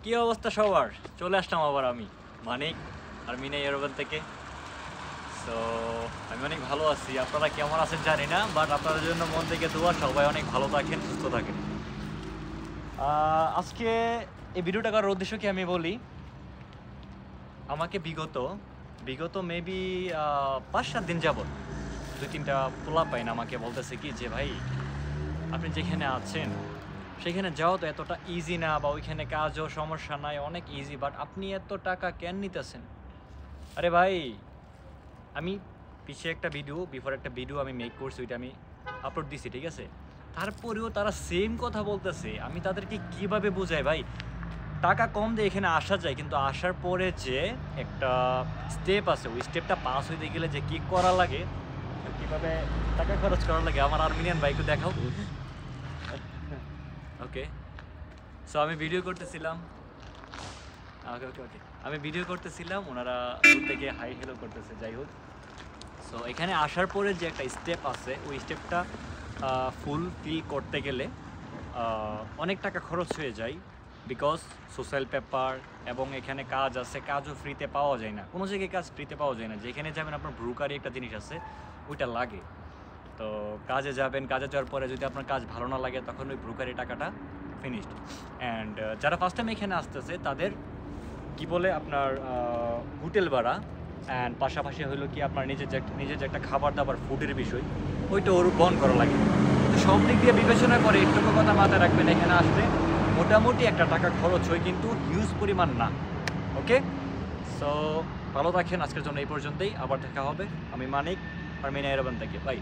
কি অবস্থা সবার? চলে আসলাম আবার আমি মানিক আর মিনা এরোবান থেকে। সো আমি অনেক ভালো আছি, আপনারা কেমন আছেন জানি না, বাট আপনাদের জন্য মন থেকে দোয়া, সবাই অনেক ভালো থাকেন, সুস্থ থাকেন। আজকে এই ভিডিওটা করার উদ্দেশ্য কি আমি বলি। আমাকে বিগত বিগত মেবি 5-7 দিন যাবত 2-3টা পোলা পাইন আমাকে বলতেছে কি যে ভাই আপনি যেখানে আছেন সেখানে যাওয়া তো এতটা ইজি না, বা ওইখানে কাজও সমস্যা নাই, অনেক ইজি, বাট আপনি এত টাকা কেন নিতেছেন? আরে ভাই, আমি পিছিয়ে একটা ভিডিও, বিফোর একটা ভিডিও আমি মেক করছি, ওইটা আমি আপলোড দিছি, ঠিক আছে? তারপরেও তারা সেম কথা বলতেছে। আমি তাদেরকে কিভাবে বোঝাই ভাই, টাকা কম দিয়ে এখানে আসা যায়, কিন্তু আসার পরে যে একটা স্টেপ আছে, ওই স্টেপটা পাস হইতে গেলে যে কি করা লাগে, কিভাবে টাকা খরচ করা লাগে, আমার আর্মেনিয়ান ভাইকে দেখাও। ওকে, সো আমি ভিডিও করতেছিলাম। ওকে ওকে ওকে, আমি ভিডিও করতেছিলাম, ওনারা দূর থেকে হাই হ্যালো করতেছে, যাই হোক। সো এখানে আসার পরে যে একটা স্টেপ আছে, ওই স্টেপটা ফুলফিল করতে গেলে অনেক টাকা খরচ হয়ে যায়, বিকজ সোশ্যাল পেপার এবং এখানে কাজ আছে, কাজও ফ্রিতে পাওয়া যায় না, কোনো জায়গায় কাজ ফ্রিতে পাওয়া যায় না। যেখানে যাবেন আপনার ব্রোকারি একটা জিনিস আছে, ওইটা লাগে। তো কাজে যাবেন, কাজে যাওয়ার পরে যদি আপনার কাজ ভালো না লাগে, তখন ওই ব্রোকারি টাকাটা ফিনিশড। অ্যান্ড যারা ফার্স্ট টাইম এখানে আসতেছে তাদের কি বলে আপনার হোটেল ভাড়া, অ্যান্ড পাশাপাশি হলো কি আপনার নিজের যে একটা খাবার দাবার ফুডের বিষয়, ওইটা ওর বহন করা লাগে। তো সব দিক দিয়ে বিবেচনা করে একটুকু কথা মাথায় রাখবেন, এখানে আসলে মোটামুটি একটা টাকা খরচ হয়, কিন্তু হিউজ পরিমাণ না। ওকে, সো ভালো থাকেন, আজকের জন্য এই পর্যন্তই, আবার দেখা হবে। আমি মানিক আর মিনা এরবান থেকে, বাই।